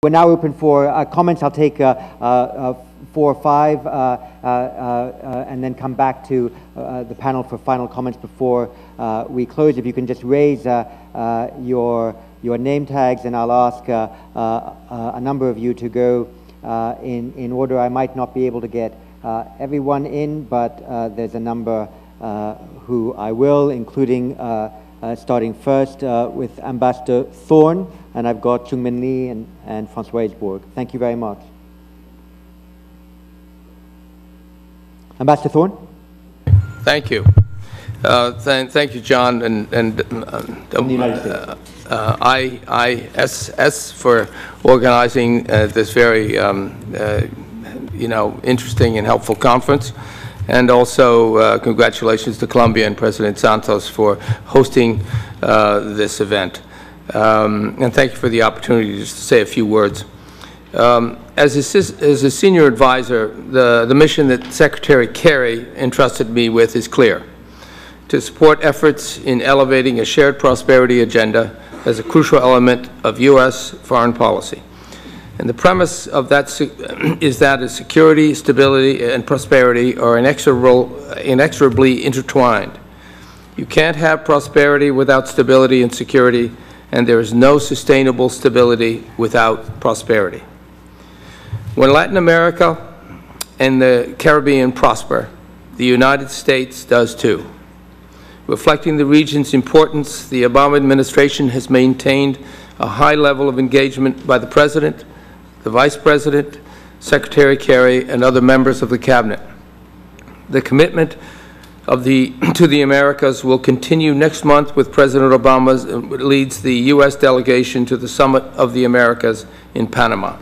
We're now open for comments. I'll take 4 or 5 and then come back to the panel for final comments before we close. If you can just raise your name tags, and I'll ask a number of you to go in order. I might not be able to get everyone in, but there's a number who I will, including starting first with Ambassador Thorne, and I've got Chipman Lee and Francois Hesburgh. Thank you very much. Ambassador Thorne. Thank you. Thank you, John, and IISS for organizing this very interesting and helpful conference. And also congratulations to Colombia and President Santos for hosting this event. And thank you for the opportunity just to say a few words. As a senior advisor, the mission that Secretary Kerry entrusted me with is clear: to support efforts in elevating a shared prosperity agenda as a crucial element of U.S. foreign policy. And the premise of that is that security, stability, and prosperity are inexorably intertwined. You can't have prosperity without stability and security, and there is no sustainable stability without prosperity. When Latin America and the Caribbean prosper, the United States does too. Reflecting the region's importance, the Obama administration has maintained a high level of engagement by the President, the Vice President, Secretary Kerry, and other members of the Cabinet. The commitment to the Americas will continue next month with President Obama leads the U.S. delegation to the Summit of the Americas in Panama.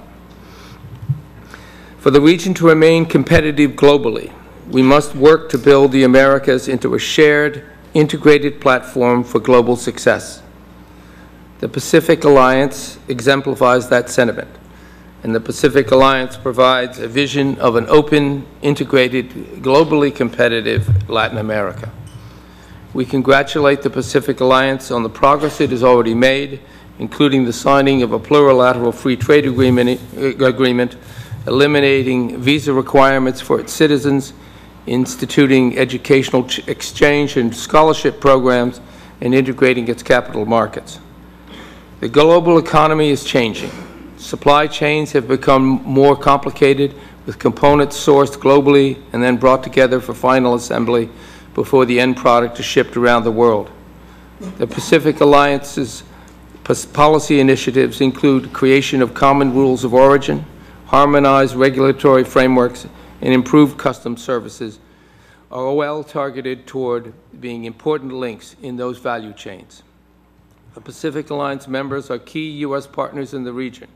For the region to remain competitive globally, we must work to build the Americas into a shared, integrated platform for global success. The Pacific Alliance exemplifies that sentiment, and the Pacific Alliance provides a vision of an open, integrated, globally competitive Latin America. We congratulate the Pacific Alliance on the progress it has already made, including the signing of a plurilateral free trade agreement, eliminating visa requirements for its citizens, instituting educational exchange and scholarship programs, and integrating its capital markets. The global economy is changing. Supply chains have become more complicated, with components sourced globally and then brought together for final assembly before the end product is shipped around the world. The Pacific Alliance's policy initiatives include creation of common rules of origin, harmonized regulatory frameworks, and improved customs services are well targeted toward being important links in those value chains. The Pacific Alliance members are key U.S. partners in the region.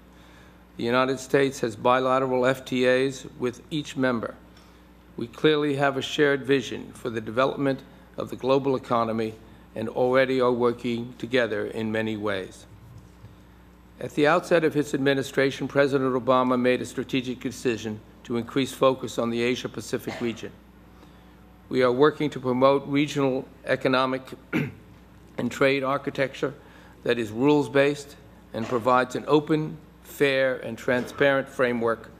The United States has bilateral FTAs with each member. We clearly have a shared vision for the development of the global economy and already are working together in many ways. At the outset of his administration, President Obama made a strategic decision to increase focus on the Asia-Pacific region. We are working to promote regional economic and trade architecture that is rules-based and provides an open, fair, and transparent framework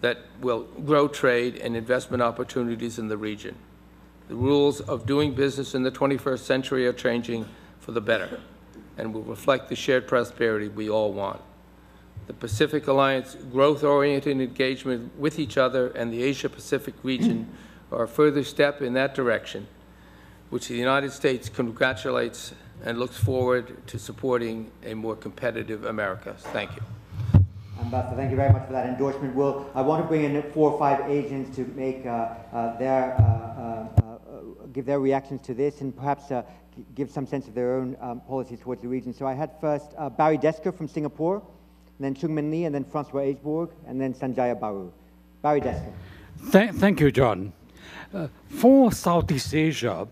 that will grow trade and investment opportunities in the region. The rules of doing business in the 21st century are changing for the better and will reflect the shared prosperity we all want. The Pacific Alliance growth-oriented engagement with each other and the Asia-Pacific region are a further step in that direction, which the United States congratulates and looks forward to supporting a more competitive America. Thank you. Ambassador, thank you very much for that endorsement. I want to bring in 4 or 5 agents to make give their reactions to this and perhaps give some sense of their own policies towards the region. So I had first Barry Desker from Singapore, and then Chipman Lee, and then Francois Hesburgh, and then Sanjaya Baru. Barry Desker. Thank you, John. For Southeast Asia,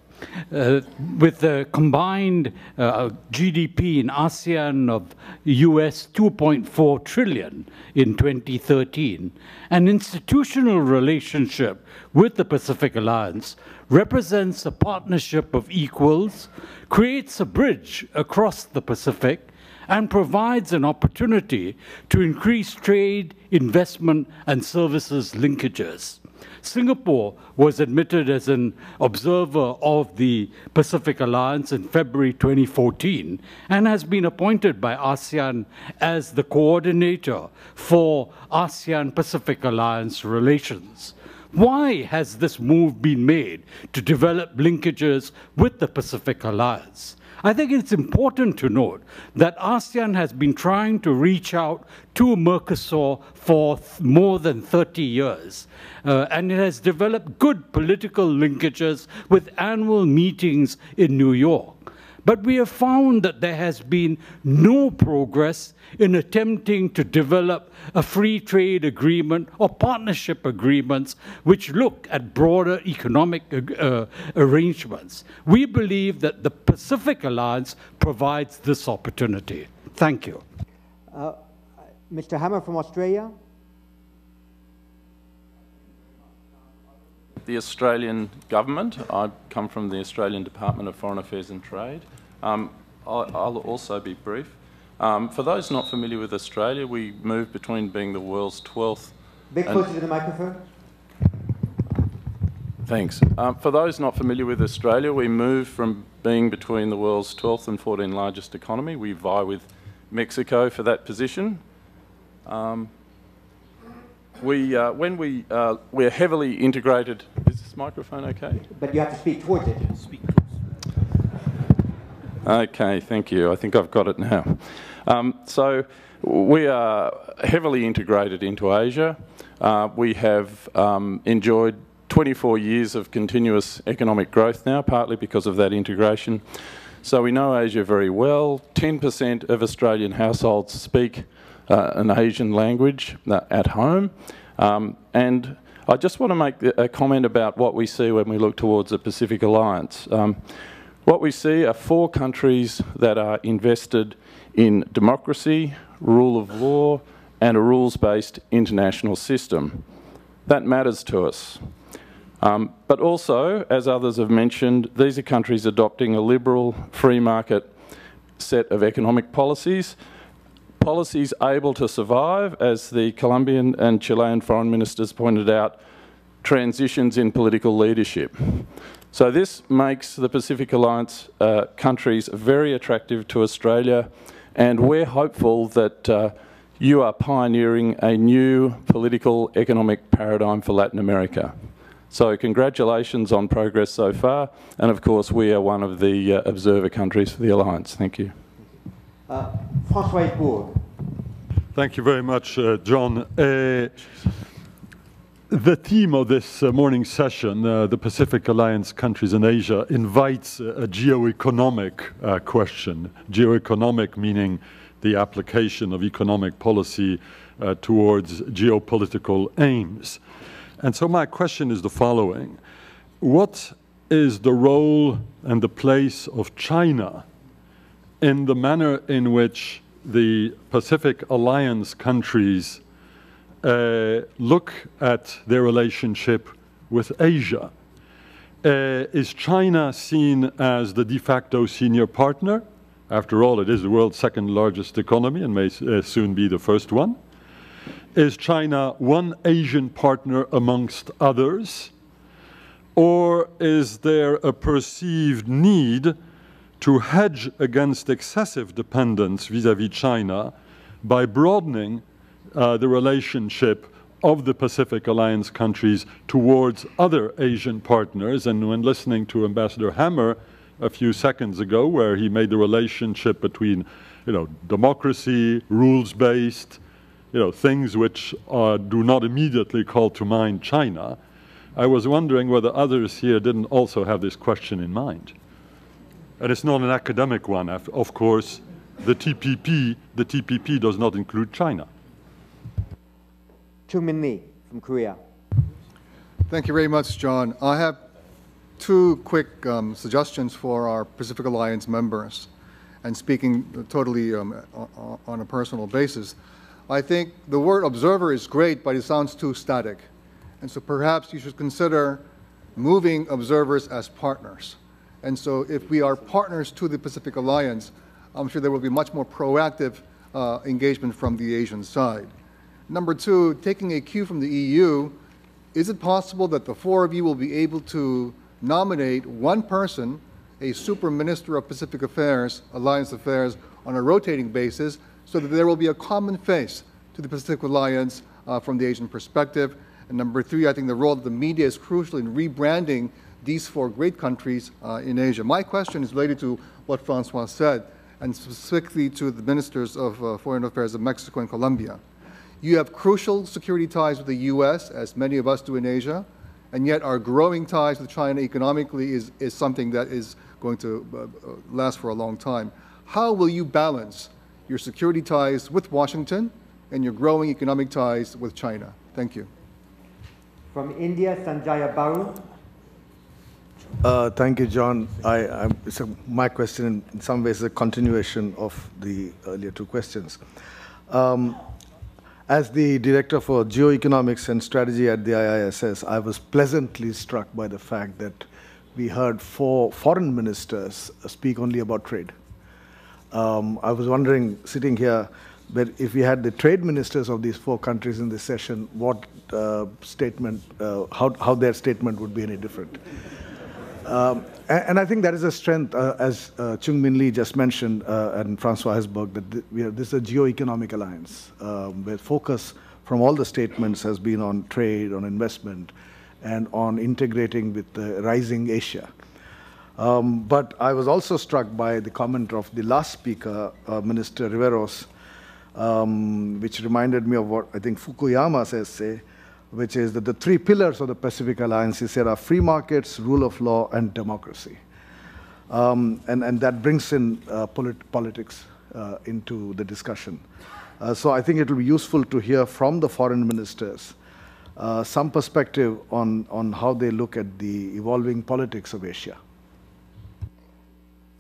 with the combined GDP in ASEAN of US 2.4 trillion in 2013, an institutional relationship with the Pacific Alliance represents a partnership of equals, creates a bridge across the Pacific, and provides an opportunity to increase trade, investment, and services linkages. Singapore was admitted as an observer of the Pacific Alliance in February 2014 and has been appointed by ASEAN as the coordinator for ASEAN-Pacific Alliance relations. Why has this move been made to develop linkages with the Pacific Alliance? I think it's important to note that ASEAN has been trying to reach out to Mercosur for more than 30 years, and it has developed good political linkages with annual meetings in New York. But we have found that there has been no progress in attempting to develop a free trade agreement or partnership agreements which look at broader economic arrangements. We believe that the Pacific Alliance provides this opportunity. Thank you. Mr. Hammer from Australia. The Australian government. I come from the Australian Department of Foreign Affairs and Trade. I'll also be brief. For those not familiar with Australia, we moved between being the world's 12th... Bit closer to the microphone. Thanks. For those not familiar with Australia, we moved from being between the world's 12th and 14th largest economy. We vie with Mexico for that position. We're heavily integrated. Is this microphone okay? But you have to speak towards it. Speak towards it. Okay, thank you. I think I've got it now. So we are heavily integrated into Asia. We have enjoyed 24 years of continuous economic growth now, partly because of that integration. So we know Asia very well. 10% of Australian households speak an Asian language at home. And I just want to make a comment about what we see when we look towards the Pacific Alliance. What we see are 4 countries that are invested in democracy, rule of law, and a rules-based international system. That matters to us. But also, as others have mentioned, these are countries adopting a liberal, free market set of economic policies, policies able to survive, as the Colombian and Chilean foreign ministers pointed out, transitions in political leadership. So this makes the Pacific Alliance countries very attractive to Australia, and we're hopeful that you are pioneering a new political economic paradigm for Latin America. So congratulations on progress so far, and of course we are one of the observer countries for the Alliance. Thank you. François. Thank you very much, John. The theme of this morning's session, the Pacific Alliance countries in Asia, invites a geo-economic question. Geo-economic meaning the application of economic policy towards geopolitical aims. And so my question is the following. What is the role and the place of China in the manner in which the Pacific Alliance countries look at their relationship with Asia? Is China seen as the de facto senior partner? After all, it is the world's second largest economy and may soon be the first one. Is China one Asian partner amongst others? Or is there a perceived need to hedge against excessive dependence vis-à-vis China by broadening the relationship of the Pacific Alliance countries towards other Asian partners? And when listening to Ambassador Hammer a few seconds ago, where he made the relationship between, democracy, rules-based, things which do not immediately call to mind China, I was wondering whether others here didn't also have this question in mind. And it's not an academic one. Of course, the TPP does not include China. Chipman Lee from Korea. Thank you very much, John. I have 2 quick suggestions for our Pacific Alliance members, and speaking totally on a personal basis. I think the word observer is great, but it sounds too static. And so perhaps you should consider moving observers as partners. And so if we are partners to the Pacific Alliance, I'm sure there will be much more proactive engagement from the Asian side. Number two, taking a cue from the EU, is it possible that the four of you will be able to nominate one person, a super minister of Pacific Affairs, Alliance Affairs, on a rotating basis, so that there will be a common face to the Pacific Alliance from the Asian perspective? And number three, I think the role of the media is crucial in rebranding these four great countries in Asia. My question is related to what Francois said, and specifically to the ministers of Foreign Affairs of Mexico and Colombia. You have crucial security ties with the U.S., as many of us do in Asia, and yet our growing ties with China economically is something that is going to last for a long time. How will you balance your security ties with Washington and your growing economic ties with China? Thank you. From India, Sanjaya Baru. Thank you, John. My question in some ways is a continuation of the earlier two questions. As the Director for Geoeconomics and Strategy at the IISS, I was pleasantly struck by the fact that we heard four foreign ministers speak only about trade. I was wondering, sitting here, that if we had the trade ministers of these four countries in this session, what statement, how their statement would be any different. And I think that is a strength, as Chung Min Lee just mentioned, and Francois Hesburg, that this is a geo-economic alliance, where focus from all the statements has been on trade, on investment, and on integrating with the rising Asia. But I was also struck by the comment of the last speaker, Minister Riveros, which reminded me of what I think Fukuyama says, which is that the three pillars of the Pacific Alliance are free markets, rule of law, and democracy. And that brings in politics into the discussion. So I think it will be useful to hear from the foreign ministers some perspective on how they look at the evolving politics of Asia.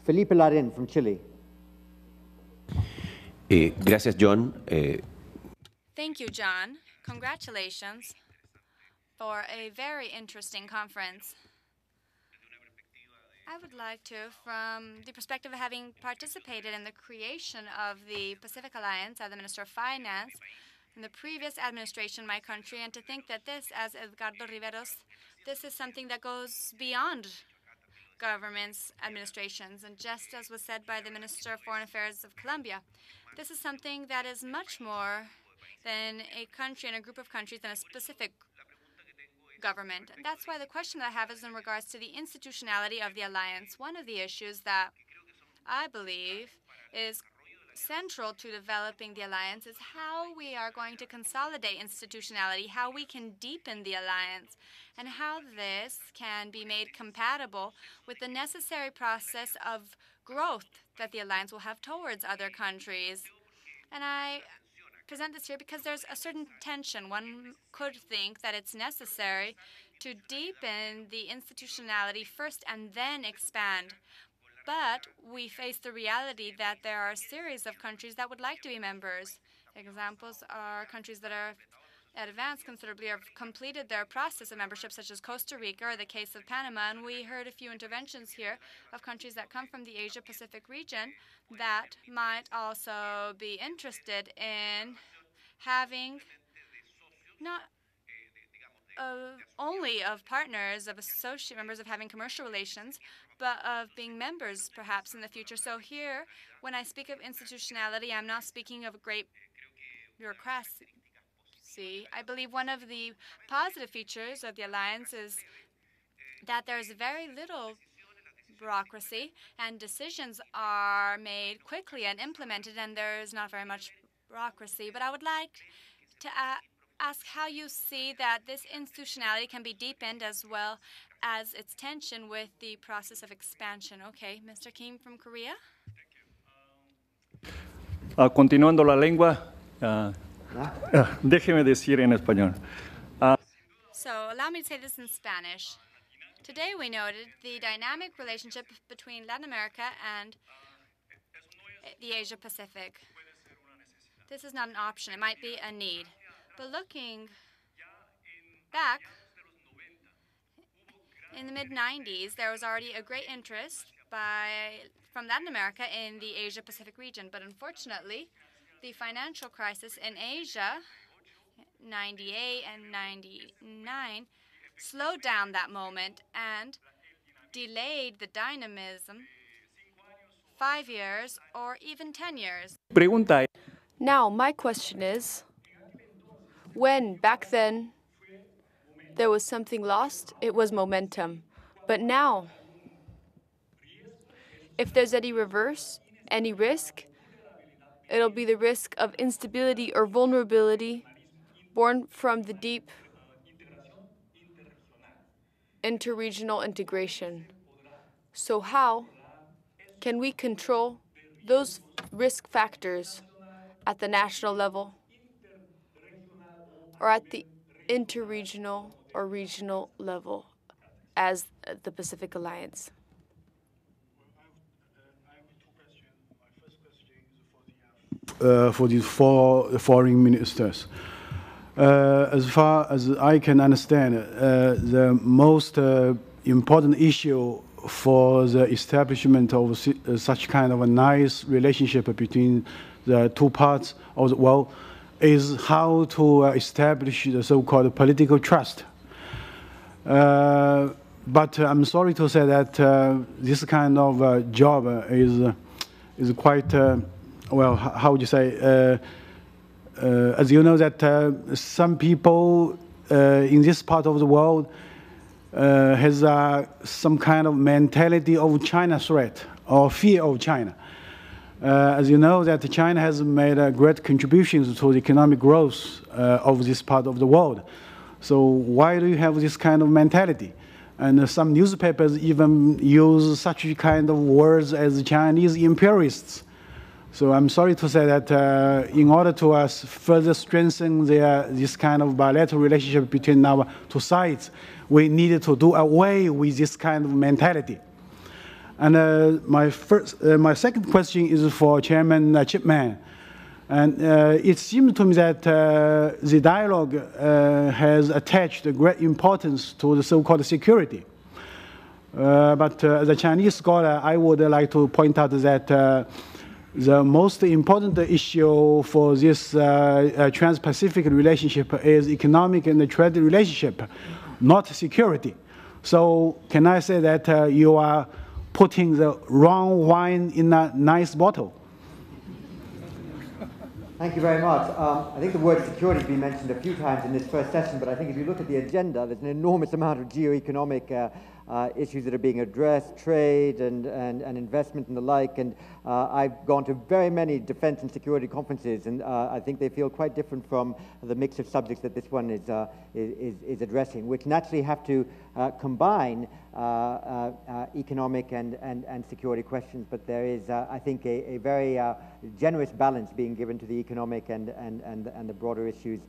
Felipe Larin from Chile. Gracias, John. Thank you, John. Congratulations for a very interesting conference. I would like to, from the perspective of having participated in the creation of the Pacific Alliance as the Minister of Finance in the previous administration in my country, and to think that this, as Edgardo Riveros, this is something that goes beyond governments, administrations, and just as was said by the Minister of Foreign Affairs of Colombia, this is something that is much more than a country and a group of countries than a specific government. And that's why the question that I have is in regards to the institutionality of the alliance. One of the issues that I believe is central to developing the alliance is how we are going to consolidate institutionality, how we can deepen the alliance, and how this can be made compatible with the necessary process of growth that the alliance will have towards other countries. And I present this here because there's a certain tension. One could think that it's necessary to deepen the institutionality first and then expand. But we face the reality that there are a series of countries that would like to be members. Examples are countries that are advanced considerably, have completed their process of membership, such as Costa Rica or the case of Panama. And we heard a few interventions here of countries that come from the Asia-Pacific region that might also be interested in having not only of partners, of associate members, of having commercial relations, but of being members perhaps in the future. So here, when I speak of institutionality, I'm not speaking of a great bureaucracy. I believe one of the positive features of the alliance is that there's very little bureaucracy and decisions are made quickly and implemented, and there's not very much bureaucracy. But I would like to ask how you see that this institutionality can be deepened as well as its tension with the process of expansion. Okay, Mr. Kim from Korea. Continuando la lengua, déjeme decir en español. So allow me to say this in Spanish. Today we noted the dynamic relationship between Latin America and the Asia-Pacific. This is not an option. It might be a need. But looking back, in the mid-90s, there was already a great interest by from Latin America in the Asia-Pacific region. But unfortunately, the financial crisis in Asia, 98 and 99, slowed down that moment and delayed the dynamism 5 years or even 10 years. Now, my question is, when back then there was something lost, it was momentum. But now, if there's any reverse, any risk, it'll be the risk of instability or vulnerability born from the deep interregional integration. So how can we control those risk factors at the national level or at the interregional or regional level as the Pacific Alliance? For these four foreign ministers. As far as I can understand, the most important issue for the establishment of such kind of a nice relationship between the two parts of the world is how to establish the so-called political trust. But I'm sorry to say that this kind of job is quite well, how would you say? As you know, that some people in this part of the world has some kind of mentality of China threat or fear of China. As you know, that China has made great contributions to the economic growth of this part of the world. So why do you have this kind of mentality? And some newspapers even use such kind of words as Chinese imperialists. So I'm sorry to say that in order to further strengthen this kind of bilateral relationship between our two sides, we needed to do away with this kind of mentality. And my second question is for Chairman Chipman. And it seems to me that the dialogue has attached great importance to the so-called security. But as a Chinese scholar, I would like to point out that the most important issue for this trans-Pacific relationship is economic and trade relationship, not security. So can I say that you are putting the wrong wine in a nice bottle? Thank you very much. I think the word security has been mentioned a few times in this first session, but I think if you look at the agenda, there's an enormous amount of geo-economic issues that are being addressed, trade and investment and the like, and I've gone to very many defense and security conferences, and I think they feel quite different from the mix of subjects that this one is addressing, which naturally have to combine economic and security questions, but there is, I think, a very generous balance being given to the economic and the broader issues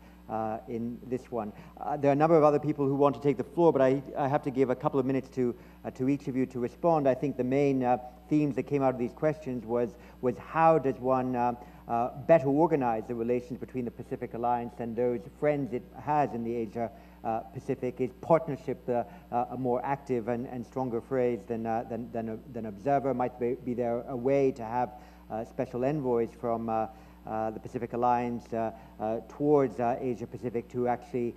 in this one. There are a number of other people who want to take the floor, but I have to give a couple of minutes to each of you to respond. I think the main themes that came out of these questions was how does one better organize the relations between the Pacific Alliance and those friends it has in the Asia Pacific? Is partnership a more active and stronger phrase than observer? Might be there a way to have special envoys from the Pacific Alliance towards Asia Pacific to actually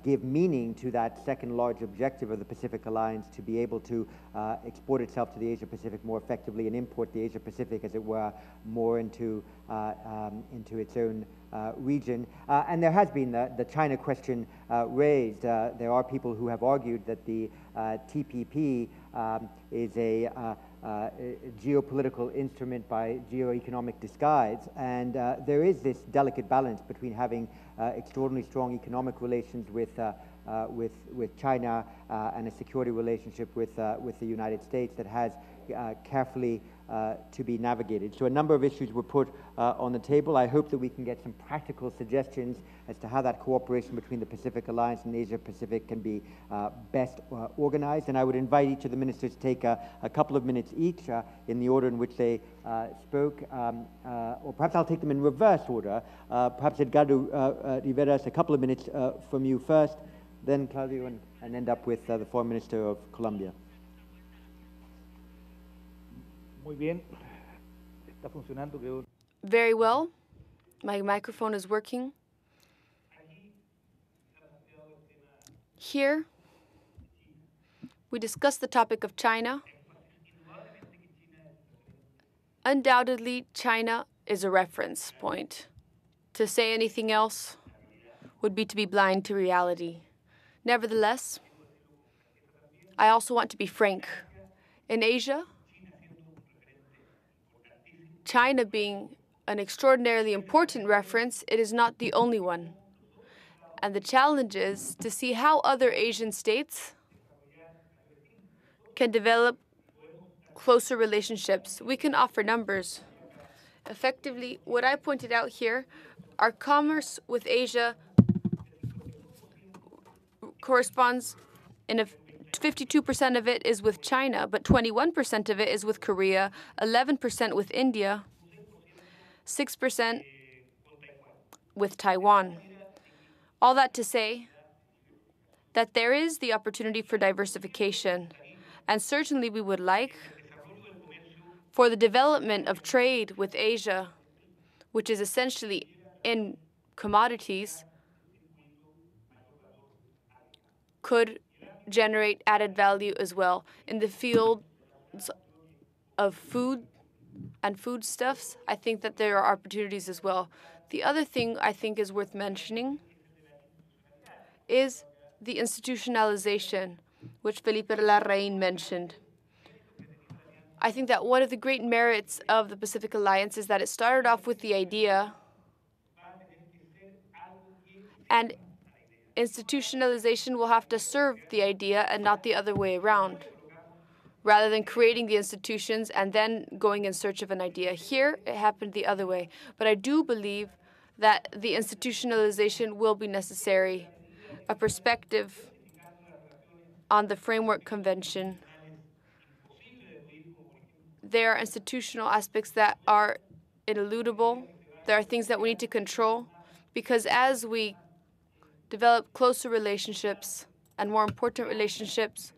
give meaning to that second large objective of the Pacific Alliance, to be able to export itself to the Asia Pacific more effectively and import the Asia Pacific, as it were, more into its own region. And there has been the China question raised. There are people who have argued that the TPP is a geopolitical instrument by geoeconomic disguise, and there is this delicate balance between having extraordinarily strong economic relations with China and a security relationship with the United States that has carefully to be navigated. So a number of issues were put on the table. I hope that we can get some practical suggestions as to how that cooperation between the Pacific Alliance and Asia Pacific can be best organized. And I would invite each of the ministers to take a couple of minutes each in the order in which they spoke, or perhaps I'll take them in reverse order. Perhaps Edgardo Riveros, a couple of minutes from you first, then Claudio, and end up with the Foreign Minister of Colombia. Muy bien. Está funcionando. Very well. My microphone is working. Here, we discussed the topic of China. Undoubtedly, China is a reference point. To say anything else would be to be blind to reality. Nevertheless, I also want to be frank. In Asia, China being an extraordinarily important reference, it is not the only one. And the challenge is to see how other Asian states can develop closer relationships. We can offer numbers. Effectively, what I pointed out here, our commerce with Asia corresponds in a 52% of it is with China, but 21% of it is with Korea, 11% with India, 6% with Taiwan. All that to say that there is the opportunity for diversification, and certainly we would like for the development of trade with Asia, which is essentially in commodities, could generate added value as well. In the fields of food and foodstuffs, I think that there are opportunities as well. The other thing I think is worth mentioning is the institutionalization, which Felipe Larraín mentioned. I think that one of the great merits of the Pacific Alliance is that it started off with the idea, and institutionalization will have to serve the idea and not the other way around, rather than creating the institutions and then going in search of an idea. Here, it happened the other way. But I do believe that the institutionalization will be necessary. A perspective on the Framework Convention. There are institutional aspects that are ineludible. There are things that we need to control, because as we develop closer relationships and more important relationships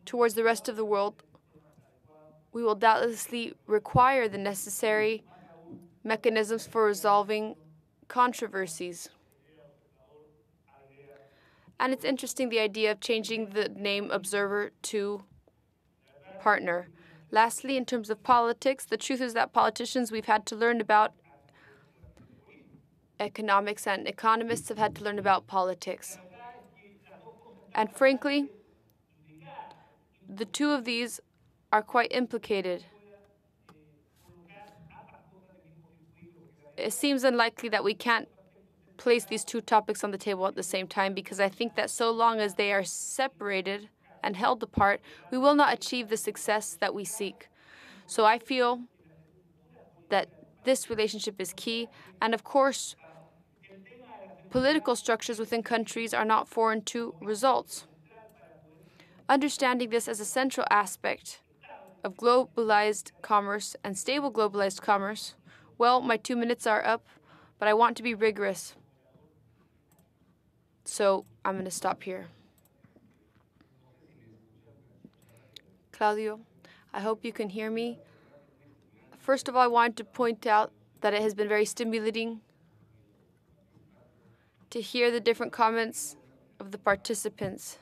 towards the rest of the world, we will doubtlessly require the necessary mechanisms for resolving controversies. And it's interesting, the idea of changing the name observer to partner. Lastly, in terms of politics, the truth is that politicians, we've had to learn about economics, and economists have had to learn about politics. And frankly, the two of these are quite implicated. It seems unlikely that we can't place these two topics on the table at the same time, because I think that so long as they are separated and held apart, we will not achieve the success that we seek. So I feel that this relationship is key. And of course, political structures within countries are not foreign to results. Understanding this as a central aspect of globalized commerce and stable globalized commerce, well, my 2 minutes are up, but I want to be rigorous. So I'm going to stop here. Claudio, I hope you can hear me. First of all, I wanted to point out that it has been very stimulating to hear the different comments of the participants.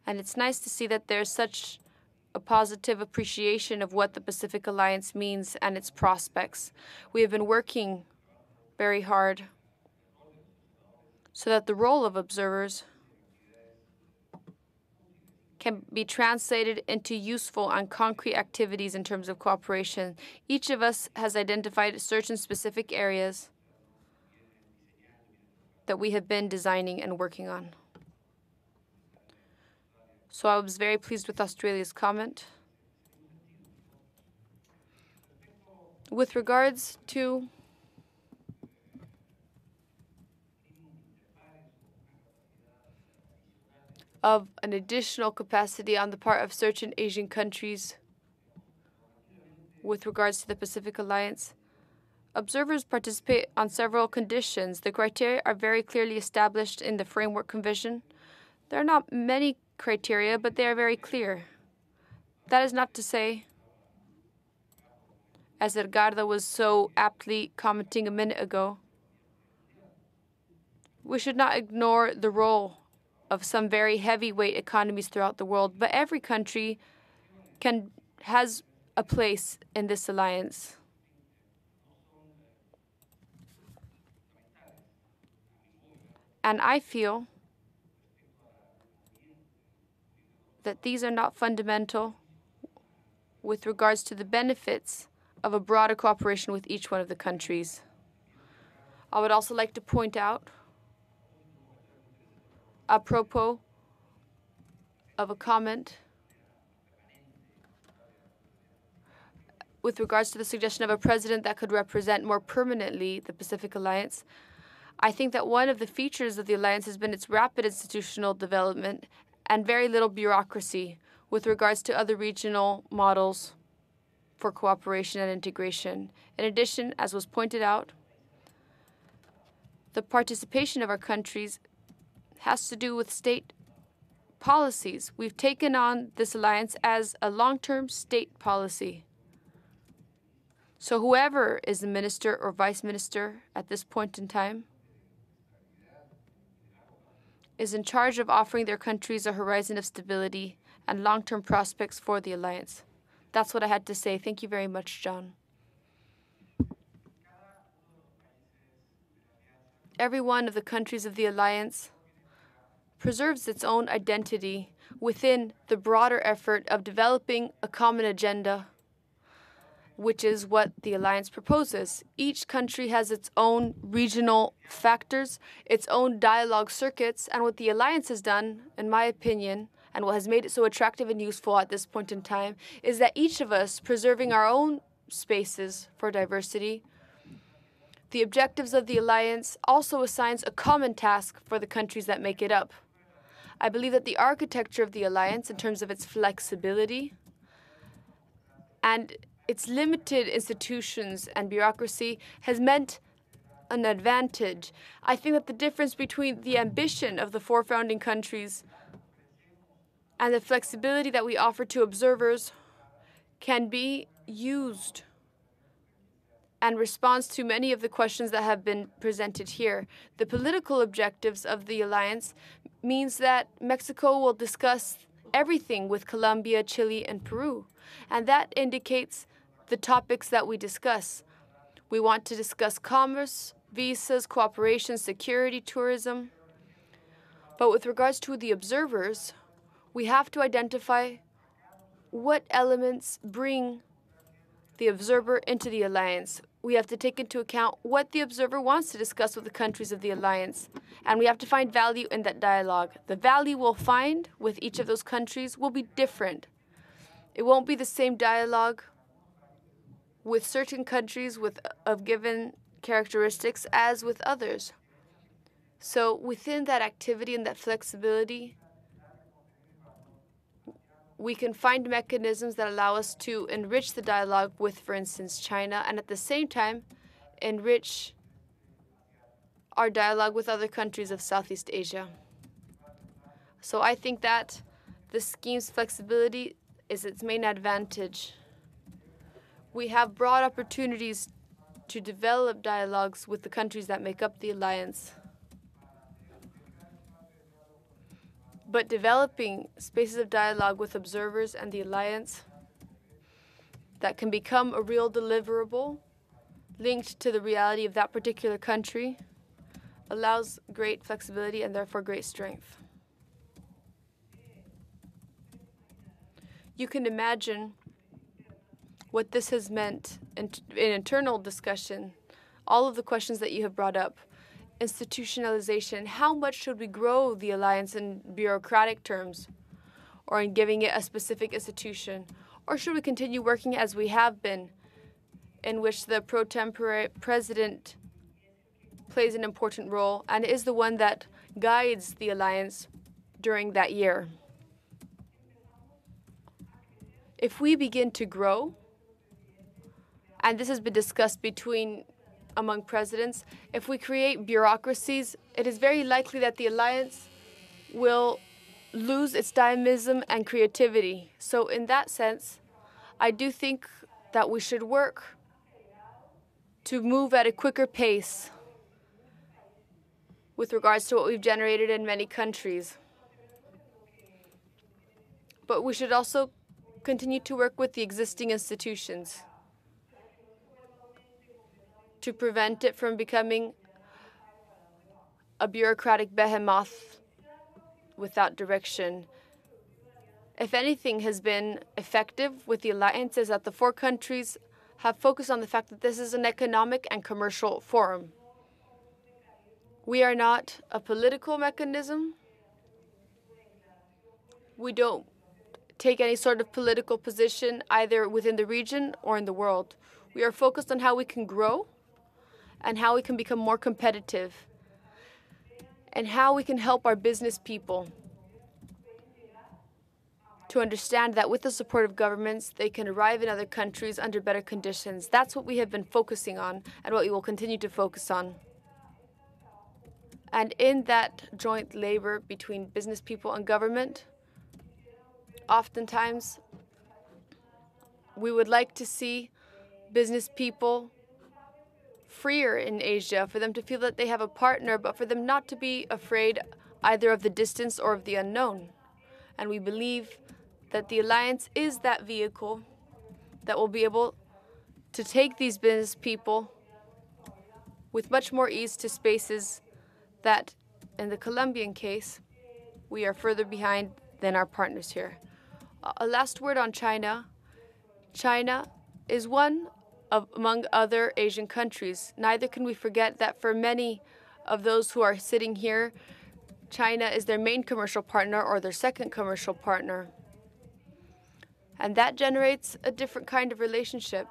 And it's nice to see that there's such a positive appreciation of what the Pacific Alliance means and its prospects. We have been working very hard so that the role of observers can be translated into useful and concrete activities in terms of cooperation. Each of us has identified certain specific areas that we have been designing and working on. So I was very pleased with Australia's comment. With regards to of an additional capacity on the part of certain Asian countries with regards to the Pacific Alliance, observers participate on several conditions. The criteria are very clearly established in the Framework Convention. There are not many criteria, but they are very clear. That is not to say, as Edgardo was so aptly commenting a minute ago, we should not ignore the role of some very heavyweight economies throughout the world, but every country has a place in this alliance. And I feel that these are not fundamental with regards to the benefits of a broader cooperation with each one of the countries. I would also like to point out, apropos of a comment with regards to the suggestion of a president that could represent more permanently the Pacific Alliance, I think that one of the features of the alliance has been its rapid institutional development and very little bureaucracy with regards to other regional models for cooperation and integration. In addition, as was pointed out, the participation of our countries has to do with state policies. We've taken on this alliance as a long-term state policy. So whoever is the minister or vice minister at this point in time is in charge of offering their countries a horizon of stability and long-term prospects for the alliance. That's what I had to say. Thank you very much, John. Every one of the countries of the alliance preserves its own identity within the broader effort of developing a common agenda, which is what the alliance proposes. Each country has its own regional factors, its own dialogue circuits, and what the alliance has done, in my opinion, and what has made it so attractive and useful at this point in time, is that each of us, preserving our own spaces for diversity, the objectives of the alliance also assigns a common task for the countries that make it up. I believe that the architecture of the alliance, in terms of its flexibility and its limited institutions and bureaucracy, has meant an advantage. I think that the difference between the ambition of the four founding countries and the flexibility that we offer to observers can be used and responds to many of the questions that have been presented here. The political objectives of the alliance means that Mexico will discuss everything with Colombia, Chile, and Peru, and that indicates the topics that we discuss. We want to discuss commerce, visas, cooperation, security, tourism. But with regards to the observers, we have to identify what elements bring the observer into the alliance. We have to take into account what the observer wants to discuss with the countries of the alliance, and we have to find value in that dialogue. The value we'll find with each of those countries will be different. It won't be the same dialogue with certain countries of given characteristics as with others. So within that activity and that flexibility, we can find mechanisms that allow us to enrich the dialogue with, for instance, China, and at the same time, enrich our dialogue with other countries of Southeast Asia. So I think that the scheme's flexibility is its main advantage. We have broad opportunities to develop dialogues with the countries that make up the alliance. But developing spaces of dialogue with observers and the alliance that can become a real deliverable linked to the reality of that particular country allows great flexibility and therefore great strength. You can imagine what this has meant in internal discussion, all of the questions that you have brought up. Institutionalization, how much should we grow the alliance in bureaucratic terms or in giving it a specific institution? Or should we continue working as we have been, in which the pro tempore president plays an important role and is the one that guides the alliance during that year? If we begin to grow, and this has been discussed among presidents, if we create bureaucracies, it is very likely that the alliance will lose its dynamism and creativity. So in that sense, I do think that we should work to move at a quicker pace with regards to what we've generated in many countries. But we should also continue to work with the existing institutions to prevent it from becoming a bureaucratic behemoth without direction. If anything has been effective with the alliance is that the four countries have focused on the fact that this is an economic and commercial forum. We are not a political mechanism. We don't take any sort of political position either within the region or in the world. We are focused on how we can grow and how we can become more competitive and how we can help our business people to understand that with the support of governments, they can arrive in other countries under better conditions. That's what we have been focusing on and what we will continue to focus on. And in that joint labor between business people and government, oftentimes we would like to see business people freer in Asia, for them to feel that they have a partner, but for them not to be afraid either of the distance or of the unknown. And we believe that the alliance is that vehicle that will be able to take these business people with much more ease to spaces that, in the Colombian case, we are further behind than our partners here. A last word on China. China is one among other Asian countries. Neither can we forget that for many of those who are sitting here, China is their main commercial partner or their second commercial partner. And that generates a different kind of relationship.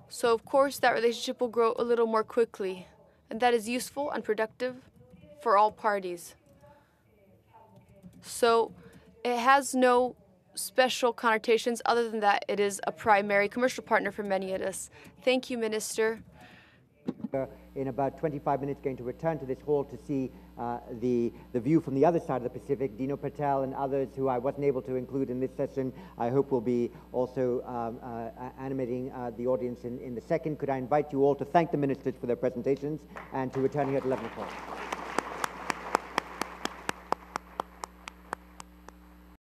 So of course that relationship will grow a little more quickly, and that is useful and productive for all parties. So it has no special connotations other than that it is a primary commercial partner for many of us. Thank you, Minister. In about 25 minutes, going to return to this hall to see the view from the other side of the Pacific. Dino Patel and others who I wasn't able to include in this session, I hope will be also animating the audience in the second. Could I invite you all to thank the ministers for their presentations and to return here at 11 o'clock.